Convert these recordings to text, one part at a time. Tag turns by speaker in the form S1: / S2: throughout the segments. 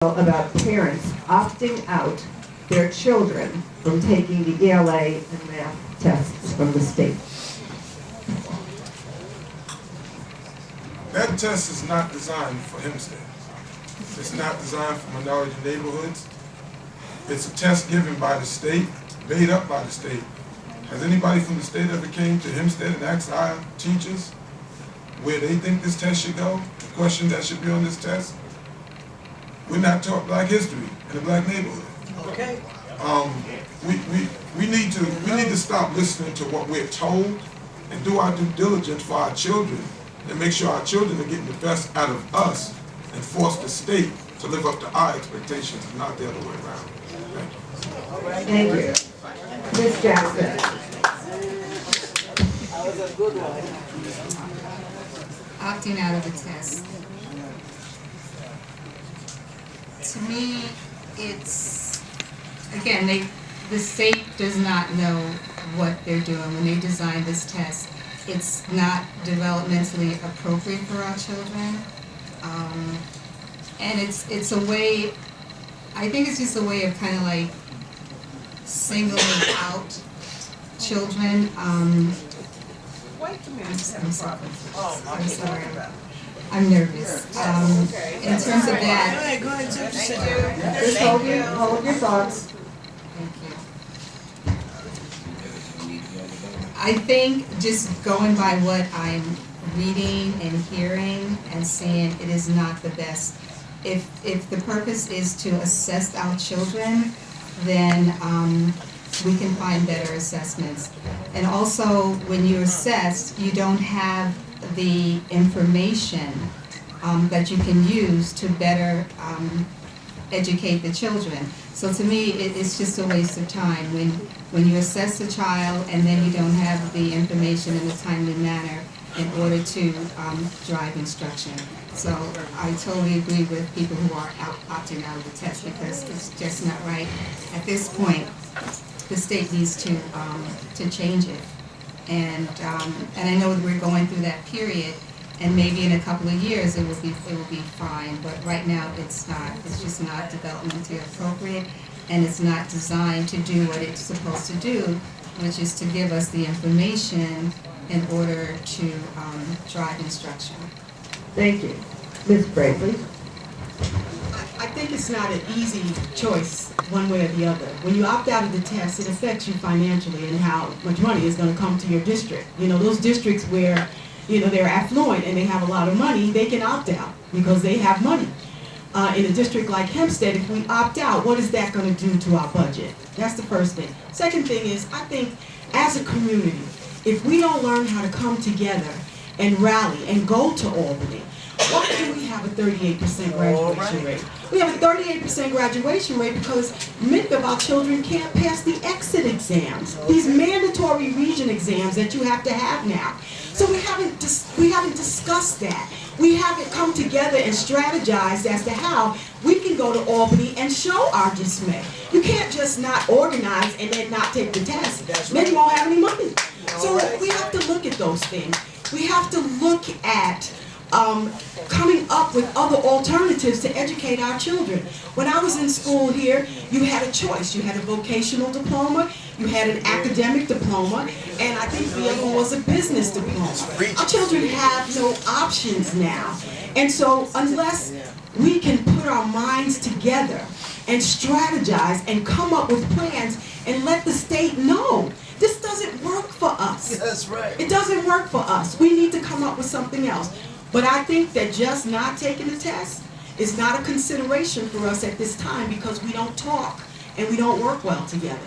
S1: about parents opting out their children from taking the ELA and math tests from the state.
S2: That test is not designed for Hempstead. It's not designed for minority neighborhoods. It's a test given by the state, made up by the state. Has anybody from the state ever came to Hempstead and asked our teachers where they think this test should go, the question that should be on this test? We're not taught black history in a black neighborhood.
S3: Okay.
S2: We need to stop listening to what we're told and do our due diligence for our children and make sure our children are getting the best out of us and force the state to live up to our expectations and not the other way around.
S1: Thank you. Ms. Jackson.
S3: That was a good one.
S4: Opting out of the test. To me, it's, again, the state does not know what they're doing when they design this test. It's not developmentally appropriate for our children. And it's a way, I think it's just a way of kind of like singling out children.
S3: Wait a minute.
S4: I'm sorry.
S3: Oh,
S4: I'm sorry. I'm nervous. In terms of that,
S3: Go ahead, Tiff.
S1: Just hold your thoughts.
S4: thank you. I think just going by what I'm reading and hearing and seeing, it is not the best. If the purpose is to assess our children, then we can find better assessments. And also, when you assess, you don't have the information that you can use to better educate the children. So to me, it's just a waste of time when you assess a child and then you don't have the information in a timely manner in order to drive instruction. So I totally agree with people who are opting out of the test because it's just not right. At this point, the state needs to change it. And I know that we're going through that period, and maybe in a couple of years it will be fine. But right now it's not. It's just not developmentally appropriate, and it's not designed to do what it's supposed to do, which is to give us the information in order to drive instruction.
S1: Thank you. Ms. Bradley.
S5: I think it's not an easy choice one way or the other. When you opt out of the test, it affects you financially and how much money is going to come to your district. You know, those districts where, you know, they're affluent and they have a lot of money, they can opt out because they have money. In a district like Hempstead, if we opt out, what is that going to do to our budget? That's the first thing. Second thing is, I think as a community, if we don't learn how to come together and rally and go to Albany, why do we have a 38% graduation rate? We have a 38% graduation rate because many of our children can't pass the exit exams, these mandatory region exams that you have to have now. So we haven't discussed that. We haven't come together and strategized as to how we can go to Albany and show our dismay. You can't just not organize and then not take the test. Then you won't have any money. So we have to look at those things. We have to look at coming up with other alternatives to educate our children. When I was in school here, you had a choice. You had a vocational diploma, you had an academic diploma, and I think the other one was a business diploma. Our children have no options now. And so unless we can put our minds together and strategize and come up with plans and let the state know, this doesn't work for us.
S3: That's right.
S5: It doesn't work for us. We need to come up with something else. But I think that just not taking the test is not a consideration for us at this time because we don't talk and we don't work well together.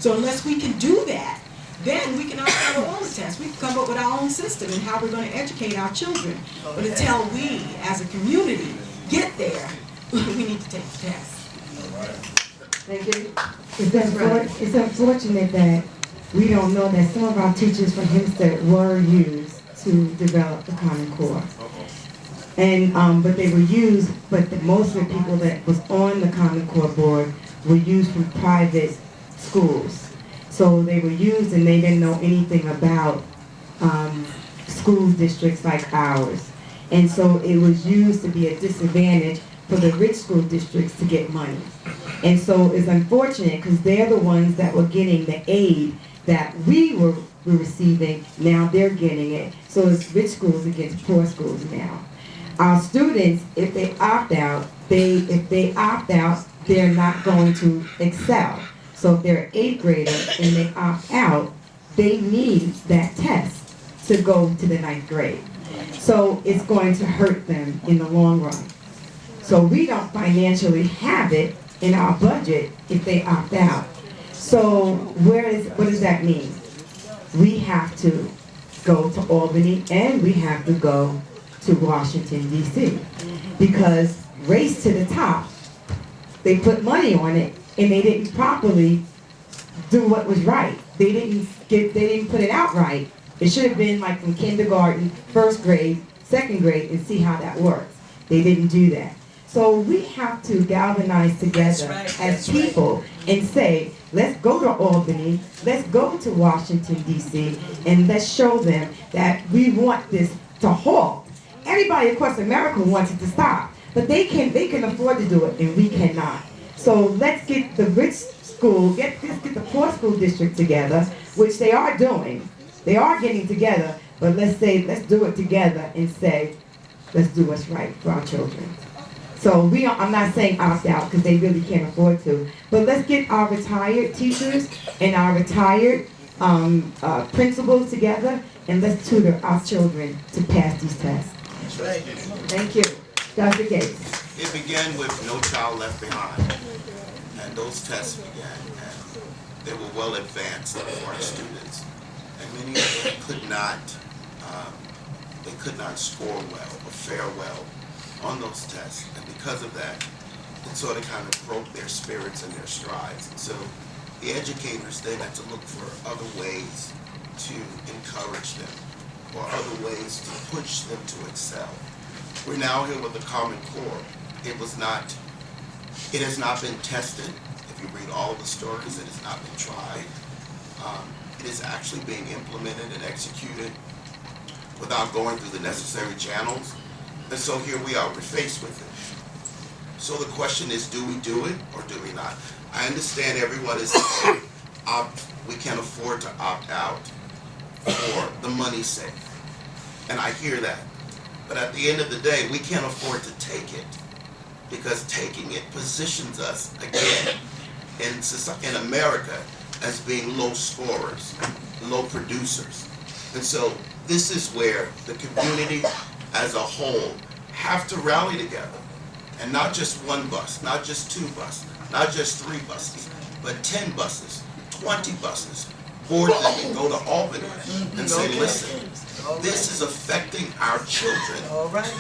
S5: So unless we can do that, then we can opt out of all the tests. We can come up with our own system and how we're going to educate our children. But until we, as a community, get there, we need to take the test.
S1: Thank you.
S6: It's unfortunate that we don't know that some of our teachers from Hempstead were used to develop the Common Core. And but they were used, but most of the people that was on the Common Core board were used from private schools. So they were used and they didn't know anything about school districts like ours. And so it was used to be a disadvantage for the rich school districts to get money. And so it's unfortunate because they're the ones that were getting the aid that we were receiving. Now they're getting it. So it's rich schools against poor schools now. Our students, if they opt out, they're not going to excel. So if they're an 8th grader and they opt out, they need that test to go to the 9th grade. So it's going to hurt them in the long run. So we don't financially have it in our budget if they opt out. So what does that mean? We have to go to Albany and we have to go to Washington, D.C. Because Race to the Top, they put money on it and they didn't properly do what was right. They didn't put it out right. It should have been like from kindergarten, 1st grade, 2nd grade, and see how that works. They didn't do that. So we have to galvanize together as people and say, let's go to Albany, let's go to Washington, D.C., and let's show them that we want this to halt. Everybody across America wants it to stop, but they can afford to do it, and we cannot. So let's get the rich school, let's get the poor school district together, which they are doing. They are getting together, but let's do it together and say, let's do what's right for our children. So I'm not saying opt out because they really can't afford to, but let's get our retired teachers and our retired principals together and let's tutor our children to pass these tests.
S3: That's right.
S1: Thank you. Dr. Gates.
S7: It began with No Child Left Behind, and those tests began, and they were well advanced for our students, and many of them could not score well or fare well on those tests, and because of that, it sort of kind of broke their spirits and their strides. And so the educators then had to look for other ways to encourage them or other ways to push them to excel. We're now here with the Common Core. It has not been tested. If you read all of the stories, it has not been tried. It is actually being implemented and executed without going through the necessary channels. And so here we are, we're faced with it. So the question is, do we do it or do we not? I understand everyone is saying we can't afford to opt out for the money's sake. And I hear that. But at the end of the day, we can't afford to take it because taking it positions us again in America as being low scorers, low producers. And so this is where the community as a whole have to rally together. And not just one bus, not just 2 buses, not just 3 buses, but 10 buses, 20 buses, board them and go to Albany and say, listen, this is affecting our children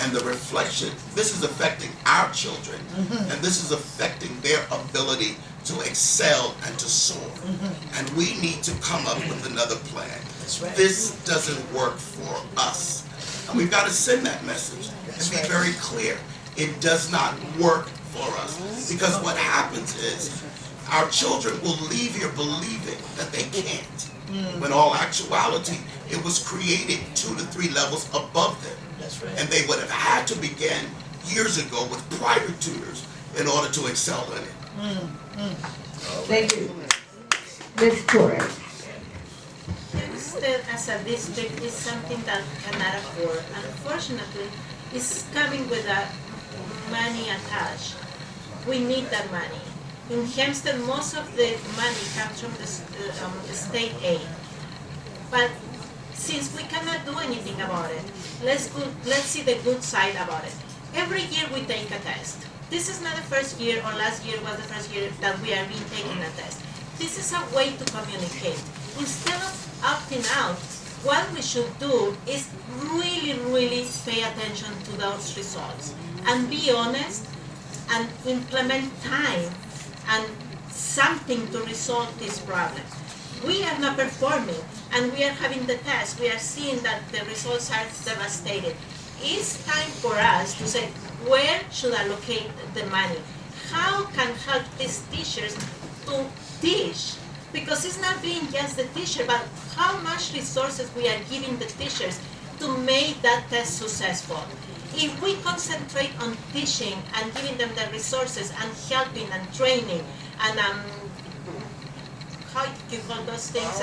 S7: and the reflection. This is affecting our children and this is affecting their ability to excel and to soar. And we need to come up with another plan. This doesn't work for us. And we've got to send that message and be very clear. It does not work for us. Because what happens is our children will leave here believing that they can't. When all actuality, it was created 2 to 3 levels above them. And they would have had to begin years ago with private tutors in order to excel in it.
S1: Thank you. Ms. Torres.
S8: Hempstead as a district is something that cannot afford. Unfortunately, it's coming with a money attached. We need that money. In Hempstead, most of the money comes from the state aid. But since we cannot do anything about it, let's see the good side about it. Every year we take a test. This is not the first year, or last year was the first year that we are being taking a test. This is a way to communicate. Instead of opting out, what we should do is really pay attention to those results and be honest and implement time and something to resolve this problem. We are not performing and we are having the test. We are seeing that the results are devastated. It's time for us to say, where should I allocate the money? How can help these teachers to teach? Because it's not being just the teacher, but how much resources we are giving the teachers to make that test successful. if we concentrate on teaching and giving them the resources and helping and training and how do you call those things?